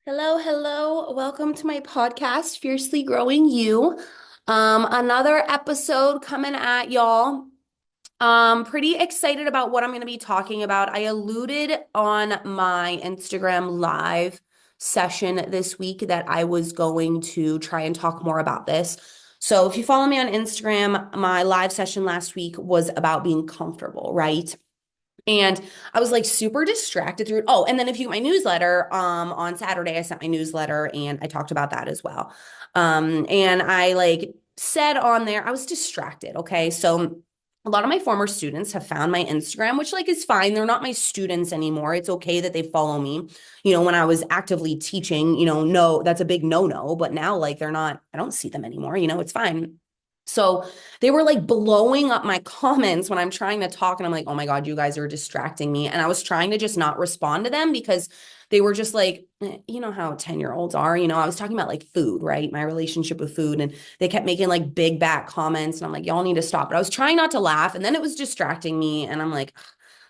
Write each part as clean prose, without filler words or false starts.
Hello, hello. Welcome to my podcast, Fiercely Growing You. Another episode coming at y'all. Pretty excited about what I'm going to be talking about. I alluded on my Instagram live session this week that I was going to try and talk more about this. So if you follow me on Instagram, my live session last week was about being comfortable, right? And I was like super distracted through it. Oh, and then if you get my newsletter, on Saturday, I sent my newsletter and I talked about that as well. And I like said on there, I was distracted. Okay. So a lot of my former students have found my Instagram, which like is fine. They're not my students anymore. It's okay that they follow me. When I was actively teaching, no, that's a big no-no. But now like they're not, I don't see them anymore. It's fine. So they were like blowing up my comments when I'm trying to talk. And I'm like, oh my God, you guys are distracting me. And I was trying to just not respond to them because they were just like, you know how 10-year-olds are. I was talking about like food, right? My relationship with food. And they kept making like big back comments. And I'm like, y'all need to stop. But I was trying not to laugh. And then it was distracting me. And I'm like,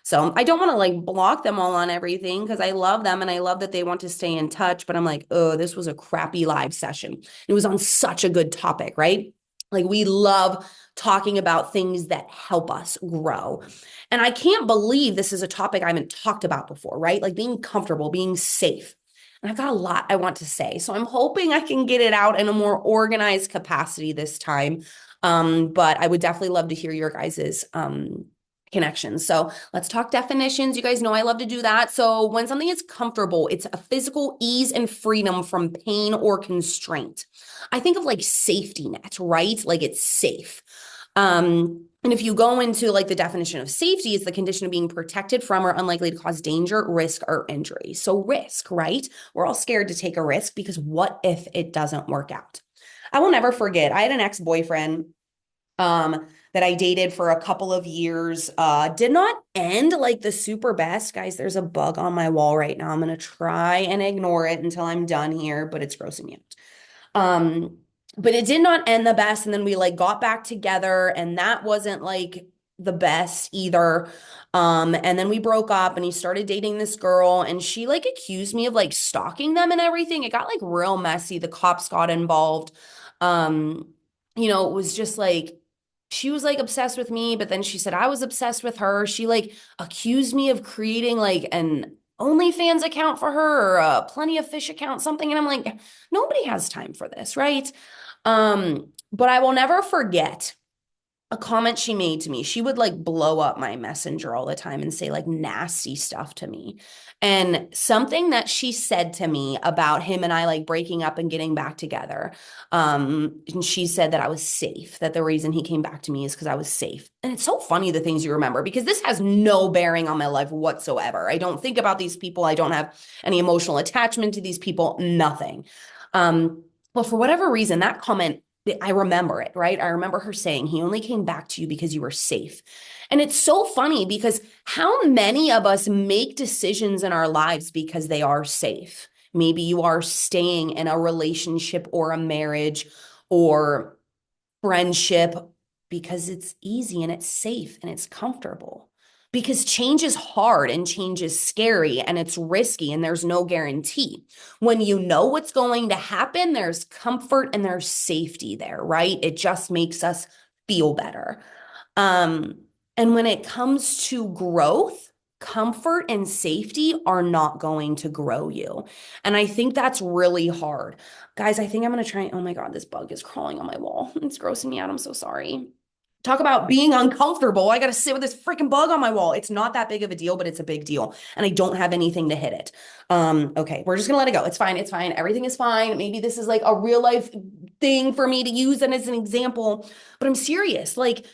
so I don't want to like block them all on everything because I love them and I love that they want to stay in touch. But I'm like, oh, this was a crappy live session. It was on such a good topic, right? Like we love talking about things that help us grow. And I can't believe this is a topic I haven't talked about before, right? Like being comfortable, being safe. And I've got a lot I want to say. So I'm hoping I can get it out in a more organized capacity this time. But I would definitely love to hear your guys's connections. So let's talk definitions. You guys know I love to do that. So when something is comfortable, it's a physical ease and freedom from pain or constraint. I think of like safety net, right? Like it's safe. And if you go into like the definition of safety, it's the condition of being protected from or unlikely to cause danger, risk, or injury. So risk, right? We're all scared to take a risk because what if it doesn't work out? I will never forget. I had an ex-boyfriend that I dated for a couple of years. Did not end like the super best. Guys, there's a bug on my wall right now. I'm gonna try and ignore it until I'm done here, but it's grossing me out. But it did not end the best. And then we like got back together, and that wasn't like the best either. And then we broke up and he started dating this girl and she like accused me of like stalking them and everything. It got like real messy. The cops got involved. Um, it was just like she was like obsessed with me, but then she said I was obsessed with her. She like accused me of creating like an OnlyFans account for her or a Plenty of Fish account, something. And I'm like, nobody has time for this, right? But I will never forget a comment she made to me. She would like blow up my messenger all the time and say like nasty stuff to me. And something that she said to me about him and I like breaking up and getting back together. And she said that I was safe, that the reason he came back to me is because I was safe. And it's so funny the things you remember because this has no bearing on my life whatsoever. I don't think about these people. I don't have any emotional attachment to these people, nothing. But for whatever reason, that comment I remember it, right? I remember her saying, he only came back to you because you were safe. And it's so funny because how many of us make decisions in our lives because they are safe? Maybe you are staying in a relationship or a marriage or friendship because it's easy and it's safe and it's comfortable. Because change is hard and change is scary and it's risky and there's no guarantee. When you know what's going to happen, there's comfort and there's safety there, right? It just makes us feel better. Um, and when it comes to growth, comfort and safety are not going to grow you. And I think that's really hard. Guys, I think I'm going to try. Oh my God, this bug is crawling on my wall. It's grossing me out. I'm so sorry. Talk about being uncomfortable. I got to sit with this freaking bug on my wall. It's not that big of a deal, but it's a big deal. And I don't have anything to hit it. Okay, we're just gonna let it go. It's fine. It's fine. Everything is fine. Maybe this is like a real life thing for me to use and as an example, but I'm serious. Like,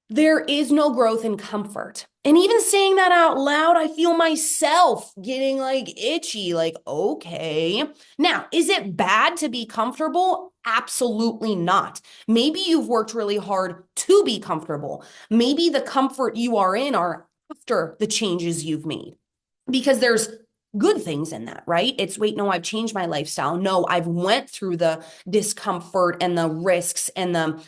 there is no growth in comfort. And even saying that out loud, I feel myself getting like itchy, like, okay. Now, is it bad to be comfortable? Absolutely not. Maybe you've worked really hard to be comfortable. Maybe the comfort you are in are after the changes you've made because there's good things in that, right? It's wait, no, I've changed my lifestyle. No, I've went through the discomfort and the risks and the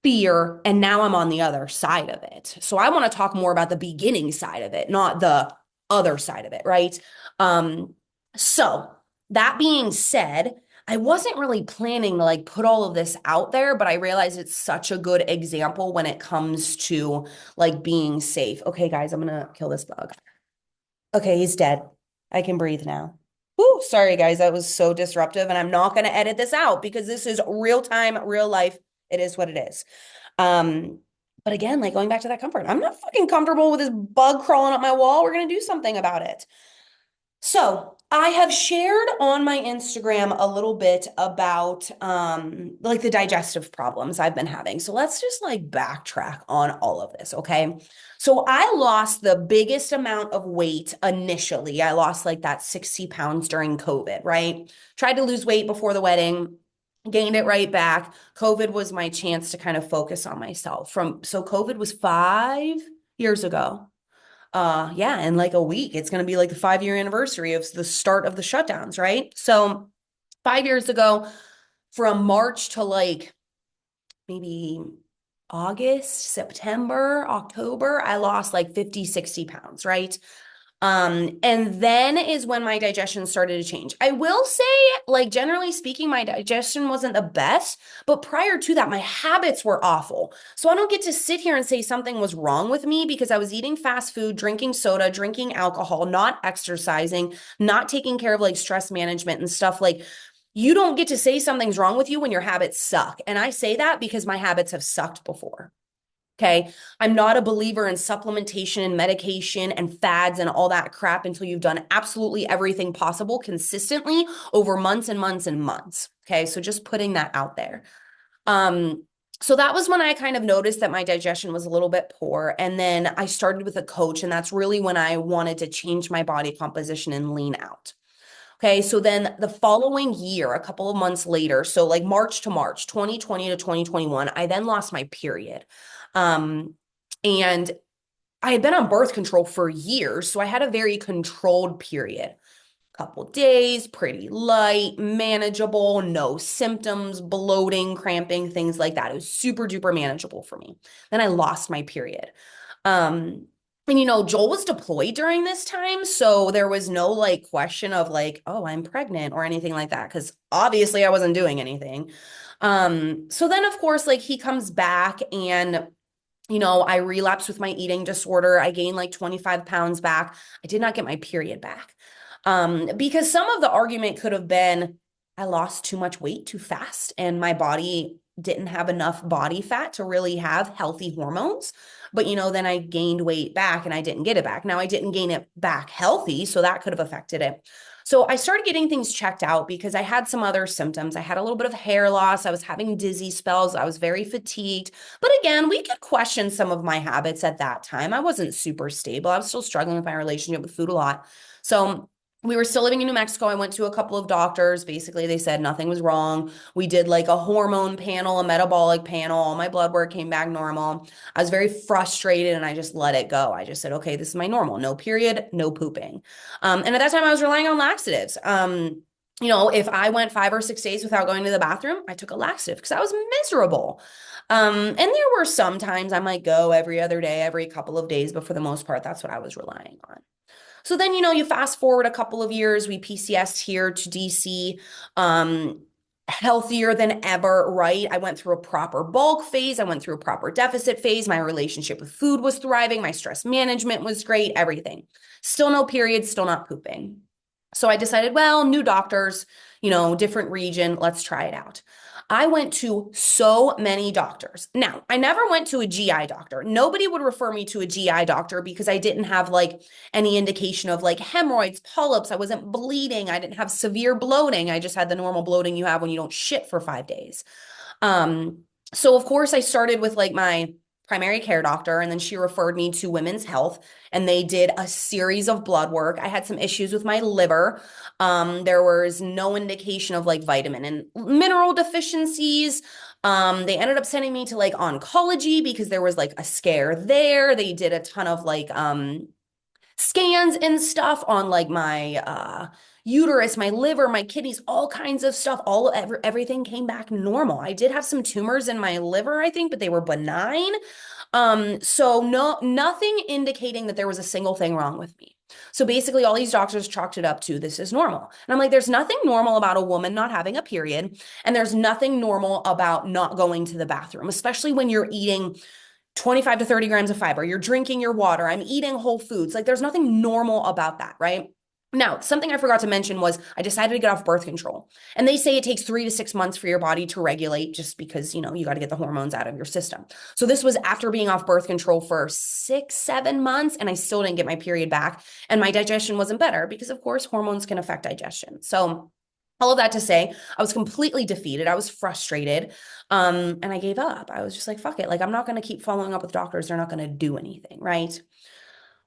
fear, and now I'm on the other side of it. So I want to talk more about the beginning side of it, not the other side of it, right? Um, so That being said, I wasn't really planning to like put all of this out there, but I realized it's such a good example when it comes to like being safe. Okay, guys, I'm gonna kill this bug. Okay, he's dead. I can breathe now. Whew, sorry guys, that was so disruptive, and I'm not gonna edit this out because this is real time, real life. It is what it is. Um, but again, like going back to that comfort, I'm not fucking comfortable with this bug crawling up my wall. We're gonna do something about it. So I have shared on my Instagram a little bit about like the digestive problems I've been having. So let's just like backtrack on all of this, okay? So I lost the biggest amount of weight initially. I lost like that 60 pounds during COVID, right? Tried to lose weight before the wedding, gained it right back. COVID was my chance to kind of focus on myself. So COVID was 5 years ago. Yeah, in like a week, it's going to be like the 5 year anniversary of the start of the shutdowns, right? So 5 years ago, from March to like maybe August, September, October, I lost like 50, 60 pounds, right? And then is when my digestion started to change. I will say, like, generally speaking, my digestion wasn't the best, but prior to that, my habits were awful. So I don't get to sit here and say something was wrong with me because I was eating fast food, drinking soda, drinking alcohol, not exercising, not taking care of like stress management and stuff. Like, you don't get to say something's wrong with you when your habits suck. And I say that because my habits have sucked before. Okay. I'm not a believer in supplementation and medication and fads and all that crap until you've done absolutely everything possible consistently over months and months and months. Okay. So just putting that out there. Um, so that was when I kind of noticed that my digestion was a little bit poor. And then I started with a coach, and that's really when I wanted to change my body composition and lean out. Okay, so then the following year, a couple of months later, so like March to March, 2020 to 2021, I then lost my period. Um, and I had been on birth control for years, so I had a very controlled period. Couple days, pretty light, manageable, no symptoms, bloating, cramping, things like that. It was super duper manageable for me. Then I lost my period. Um, and Joel was deployed during this time, so there was no like question of like, oh, I'm pregnant or anything like that, because obviously I wasn't doing anything. So then of course, like he comes back and I relapsed with my eating disorder. I gained like 25 pounds back. I did not get my period back. Because some of the argument could have been I lost too much weight too fast and my body didn't have enough body fat to really have healthy hormones. But, then I gained weight back and I didn't get it back. Now I didn't gain it back healthy, so that could have affected it. So I started getting things checked out because I had some other symptoms. I had a little bit of hair loss. I was having dizzy spells. I was very fatigued. But again, we could question some of my habits at that time. I wasn't super stable. I was still struggling with my relationship with food a lot. So we were still living in New Mexico. I went to a couple of doctors. Basically, they said nothing was wrong. We did like a hormone panel, a metabolic panel. All my blood work came back normal. I was very frustrated and I just let it go. I just said, okay, this is my normal. No period, no pooping. And at that time, I was relying on laxatives. If I went 5 or 6 days without going to the bathroom, I took a laxative because I was miserable. And there were some times I might go every other day, every couple of days, but for the most part, that's what I was relying on. So then, you fast forward a couple of years, we PCSed here to DC, healthier than ever, right? I went through a proper bulk phase. I went through a proper deficit phase. My relationship with food was thriving. My stress management was great, everything. Still no periods, still not pooping. So I decided, well, new doctors, different region, let's try it out. I went to so many doctors. Now, I never went to a GI doctor. Nobody would refer me to a GI doctor because I didn't have like any indication of like hemorrhoids, polyps. I wasn't bleeding. I didn't have severe bloating. I just had the normal bloating you have when you don't shit for 5 days. Um, so of course I started with like my primary care doctor, and then she referred me to Women's Health, and they did a series of blood work. I had some issues with my liver. There was no indication of like vitamin and mineral deficiencies. They ended up sending me to like oncology because there was like a scare there. They did a ton of like scans and stuff on like my uterus, my liver, my kidneys, all kinds of stuff. Everything came back normal. I did have some tumors in my liver, I think, but they were benign. So nothing indicating that there was a single thing wrong with me. So basically, all these doctors chalked it up to this is normal. And I'm like, there's nothing normal about a woman not having a period. And there's nothing normal about not going to the bathroom, especially when you're eating 25 to 30 grams of fiber. You're drinking your water. I'm eating whole foods. Like there's nothing normal about that, right? Now, something I forgot to mention was I decided to get off birth control. And they say it takes 3 to 6 months for your body to regulate just because, you got to get the hormones out of your system. So this was after being off birth control for 6, 7 months, and I still didn't get my period back. And my digestion wasn't better because, of course, hormones can affect digestion. So all of that to say, I was completely defeated. I was frustrated. And I gave up. I was just like, fuck it. Like, I'm not going to keep following up with doctors. They're not going to do anything, right?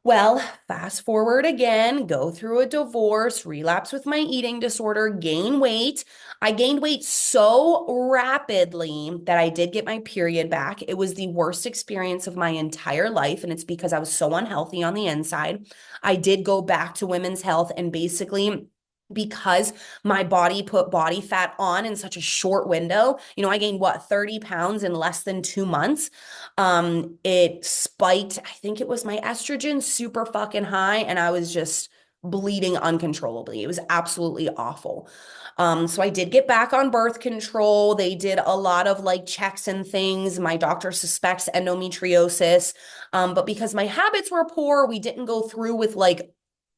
Well, fast forward again, go through a divorce, relapse with my eating disorder, gain weight. I gained weight so rapidly that I did get my period back. It was the worst experience of my entire life, and it's because I was so unhealthy on the inside. I did go back to women's health, and basically, because my body put body fat on in such a short window, I gained what, 30 pounds in less than 2 months. It spiked, I think it was my estrogen super fucking high, and I was just bleeding uncontrollably. It was absolutely awful. So I did get back on birth control. They did a lot of like checks and things. My doctor suspects endometriosis. But because my habits were poor, we didn't go through with like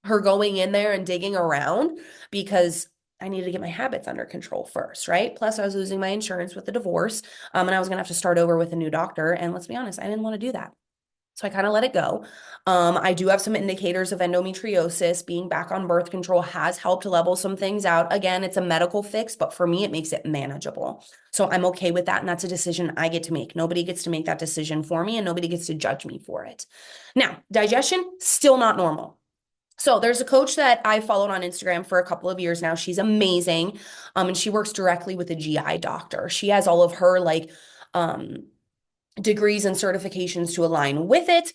her going in there and digging around because I needed to get my habits under control first, right? Plus, I was losing my insurance with the divorce, and I was going to have to start over with a new doctor. And let's be honest, I didn't want to do that. So I kind of let it go. I do have some indicators of endometriosis. Being back on birth control has helped level some things out. Again, it's a medical fix, but for me, it makes it manageable. So I'm okay with that. And that's a decision I get to make. Nobody gets to make that decision for me, and nobody gets to judge me for it. Now, digestion, still not normal. So there's a coach that I followed on Instagram for a couple of years now. She's amazing. And she works directly with a GI doctor. She has all of her like degrees and certifications to align with it.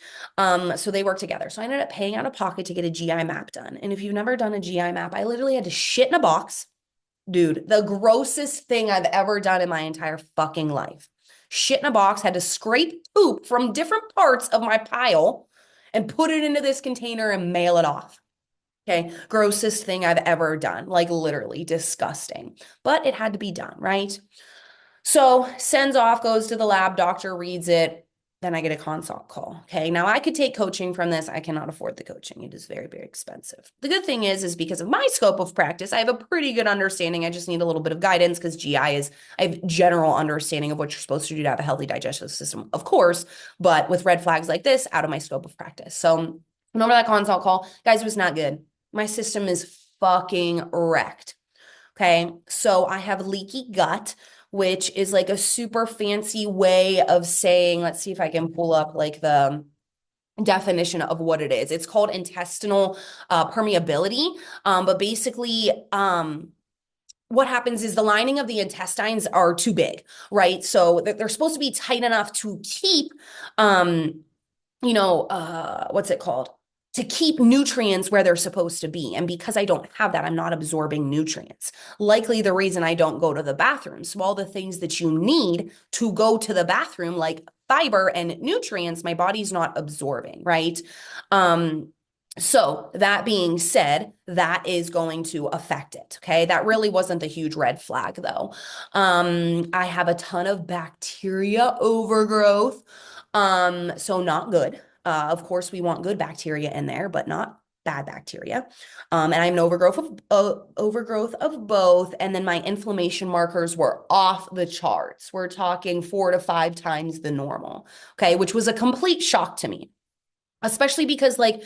So they work together. So I ended up paying out of pocket to get a GI map done. And if you've never done a GI map, I literally had to shit in a box. Dude, the grossest thing I've ever done in my entire fucking life. Shit in a box, had to scrape poop from different parts of my pile and put it into this container and mail it off. Okay. Grossest thing I've ever done. Like literally disgusting. But it had to be done, right? So sends off, goes to the lab, doctor reads it. Then I get a consult call. Okay. Now I could take coaching from this. I cannot afford the coaching. It is very, very expensive. The good thing is because of my scope of practice, I have a pretty good understanding. I just need a little bit of guidance because I have general understanding of what you're supposed to do to have a healthy digestive system, of course, but with red flags like this, out of my scope of practice. So remember that consult call, guys, it was not good. My system is fucking wrecked. Okay. So I have leaky gut, which is like a super fancy way of saying, let's see if I can pull up like the definition of what it is. It's called intestinal permeability. But basically, what happens is the lining of the intestines are too big, right? So they're supposed to be tight enough to keep, what's it called? To keep nutrients where they're supposed to be. And because I don't have that, I'm not absorbing nutrients. Likely the reason I don't go to the bathroom. So all the things that you need to go to the bathroom, like fiber and nutrients, my body's not absorbing, right? So that being said, that is going to affect it. Okay. That really wasn't a huge red flag though. I have a ton of bacteria overgrowth. So not good. Of course, we want good bacteria in there, but not bad bacteria. And I have an overgrowth of both. And then my inflammation markers were off the charts. We're talking 4 to 5 times the normal. Okay, which was a complete shock to me, especially because like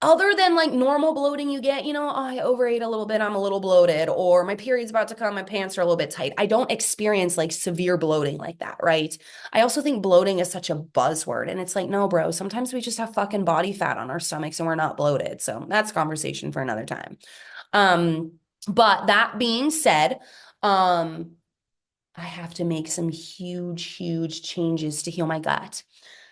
other than like normal bloating you get, oh, I overate a little bit, I'm a little bloated, or my period's about to come, my pants are a little bit tight. I don't experience like severe bloating like that, right? I also think bloating is such a buzzword. And it's like, no, bro, sometimes we just have fucking body fat on our stomachs and we're not bloated. So that's a conversation for another time. But that being said, I have to make some huge, huge changes to heal my gut.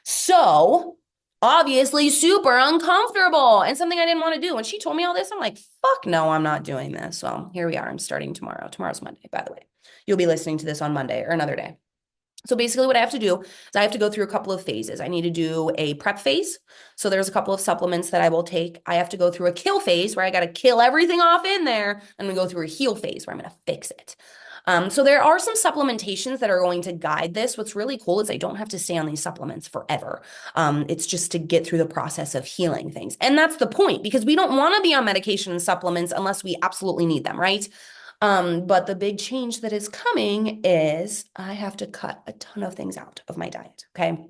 So obviously super uncomfortable and something I didn't want to do. When she told me all this, I'm like, fuck no, I'm not doing this. Well, here we are. I'm starting tomorrow. Tomorrow's Monday, by the way. You'll be listening to this on Monday or another day. So basically, what I have to do is I have to go through a couple of phases. I need to do a prep phase. So there's a couple of supplements that I will take. I have to go through a kill phase where I got to kill everything off in there. And we go through a heal phase where I'm going to fix it. So there are some supplementations that are going to guide this. What's really cool is I don't have to stay on these supplements forever. It's just to get through the process of healing things. And that's the point because we don't want to be on medication and supplements unless we absolutely need them, right? But the big change that is coming is I have to cut a ton of things out of my diet. Okay.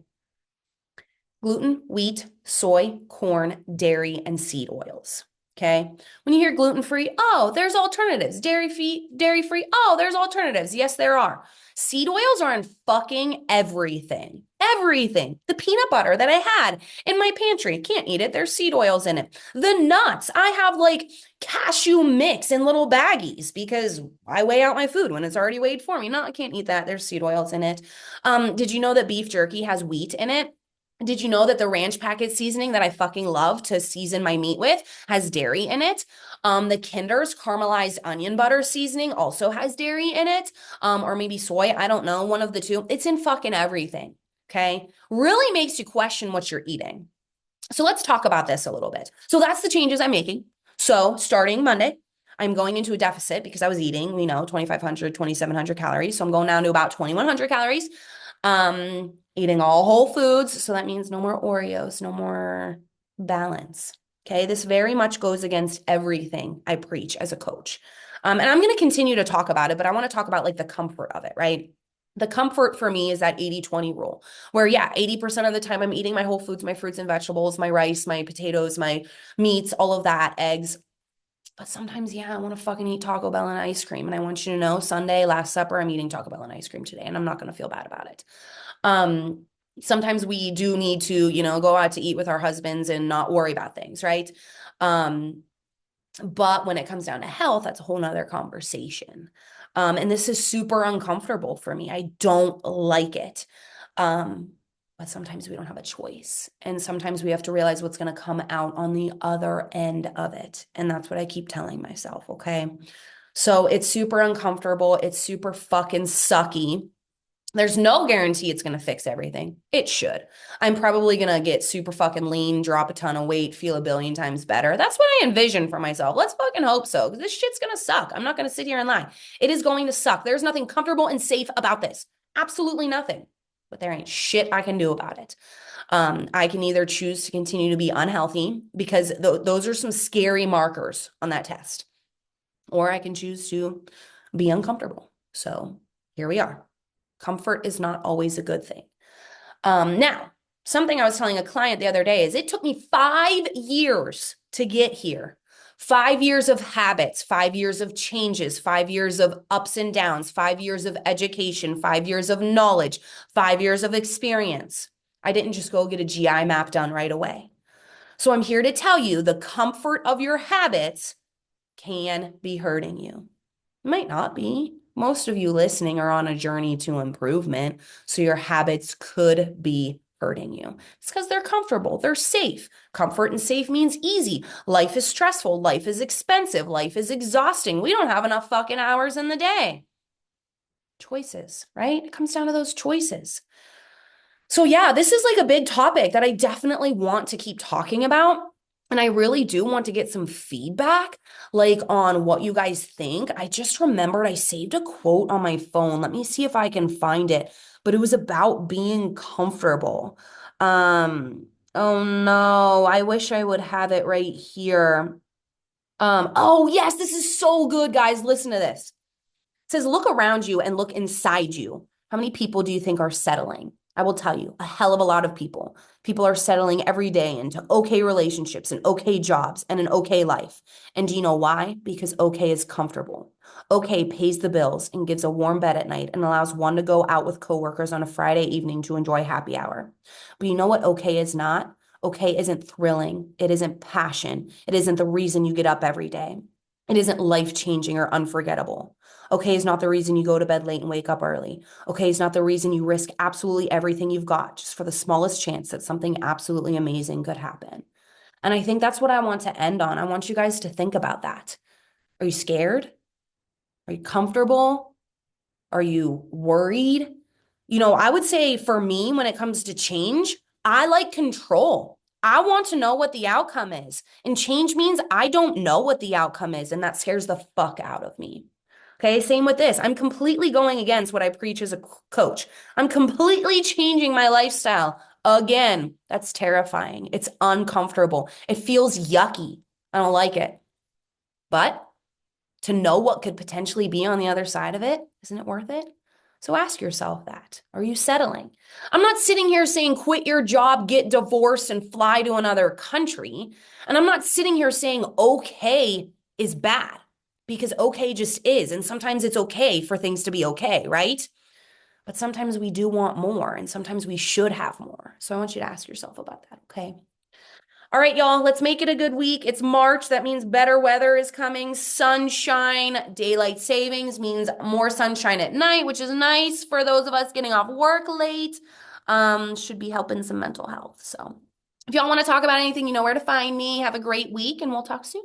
Gluten, wheat, soy, corn, dairy, and seed oils. Okay. When you hear gluten free, oh, there's alternatives. Dairy free, oh, there's alternatives. Yes, there are. Seed oils are in fucking everything. Everything. The peanut butter that I had in my pantry, can't eat it. There's seed oils in it. The nuts, I have like cashew mix in little baggies because I weigh out my food when it's already weighed for me. No, I can't eat that. There's seed oils in it. Did you know that beef jerky has wheat in it? Did you know that the ranch packet seasoning that I fucking love to season my meat with has dairy in it? The Kinder's caramelized onion butter seasoning also has dairy in it, or maybe soy. I don't know, one of the two. It's in fucking everything. Okay. Really makes you question what you're eating. So let's talk about this a little bit. So that's the changes I'm making. So starting Monday, I'm going into a deficit because I was eating, 2,500, 2,700 calories. So I'm going down to about 2,100 calories. Eating all whole foods. So that means no more Oreos, no more balance. Okay. This very much goes against everything I preach as a coach. And I'm going to continue to talk about it, but I want to talk about like the comfort of it, right? The comfort for me is that 80-20 rule where, yeah, 80% of the time I'm eating my whole foods, my fruits and vegetables, my rice, my potatoes, my meats, all of that, eggs. But sometimes, yeah, I want to fucking eat Taco Bell and ice cream. And I want you to know Sunday, Last Supper, I'm eating Taco Bell and ice cream today, and I'm not going to feel bad about it. Um, Sometimes we do need to, go out to eat with our husbands and not worry about things, right? But when it comes down to health, that's a whole nother conversation. And this is super uncomfortable for me. I don't like it. But sometimes we don't have a choice. And sometimes we have to realize what's going to come out on the other end of it. And that's what I keep telling myself. Okay. So it's super uncomfortable. It's super fucking sucky. There's no guarantee it's going to fix everything. It should. I'm probably going to get super fucking lean, drop a ton of weight, feel a billion times better. That's what I envision for myself. Let's fucking hope so, because this shit's going to suck. I'm not going to sit here and lie. It is going to suck. There's nothing comfortable and safe about this. Absolutely nothing. But there ain't shit I can do about it. I can either choose to continue to be unhealthy because those are some scary markers on that test, or I can choose to be uncomfortable. So here we are. Comfort is not always a good thing. Now, something I was telling a client the other day is it took me 5 years to get here. 5 years of habits, 5 years of changes, 5 years of ups and downs, 5 years of education, 5 years of knowledge, 5 years of experience. I didn't just go get a GI map done right away. So I'm here to tell you the comfort of your habits can be hurting you. Might not be. Most of you listening are on a journey to improvement, so your habits could be hurting you. It's because they're comfortable, they're safe. Comfort and safe means easy. Life is stressful, life is expensive, life is exhausting. We don't have enough fucking hours in the day. Choices, right? It comes down to those choices. So yeah, this is like a big topic that I definitely want to keep talking about. And I really do want to get some feedback, like on what you guys think. I just remembered I saved a quote on my phone. Let me see if I can find it. But it was about being comfortable. Oh no, I wish I would have it right here. Oh yes, this is so good, guys. Listen to this. It says, look around you and look inside you. How many people do you think are settling? I will tell you, a hell of a lot of people. People are settling every day into okay relationships and okay jobs and an okay life. And do you know why? Because okay is comfortable. Okay pays the bills and gives a warm bed at night and allows one to go out with coworkers on a Friday evening to enjoy happy hour. But you know what okay is not? Okay isn't thrilling. It isn't passion. It isn't the reason you get up every day. It isn't life-changing or unforgettable. Okay is not the reason you go to bed late and wake up early. Okay is not the reason you risk absolutely everything you've got just for the smallest chance that something absolutely amazing could happen. And I think that's what I want to end on. I want you guys to think about that. Are you scared? Are you comfortable? Are you worried? I would say for me, when it comes to change, I like control. I want to know what the outcome is. And change means I don't know what the outcome is, and that scares the fuck out of me. Okay, same with this. I'm completely going against what I preach as a coach. I'm completely changing my lifestyle. Again, that's terrifying. It's uncomfortable. It feels yucky. I don't like it. But to know what could potentially be on the other side of it, isn't it worth it? So ask yourself that. Are you settling? I'm not sitting here saying quit your job, get divorced, and fly to another country. And I'm not sitting here saying okay is bad because okay just is. And sometimes it's okay for things to be okay, right? But sometimes we do want more and sometimes we should have more. So I want you to ask yourself about that, okay? All right, y'all, let's make it a good week. It's March. That means better weather is coming. Sunshine, daylight savings means more sunshine at night, which is nice for those of us getting off work late. Should be helping some mental health. So if y'all want to talk about anything, you know where to find me. Have a great week, and we'll talk soon.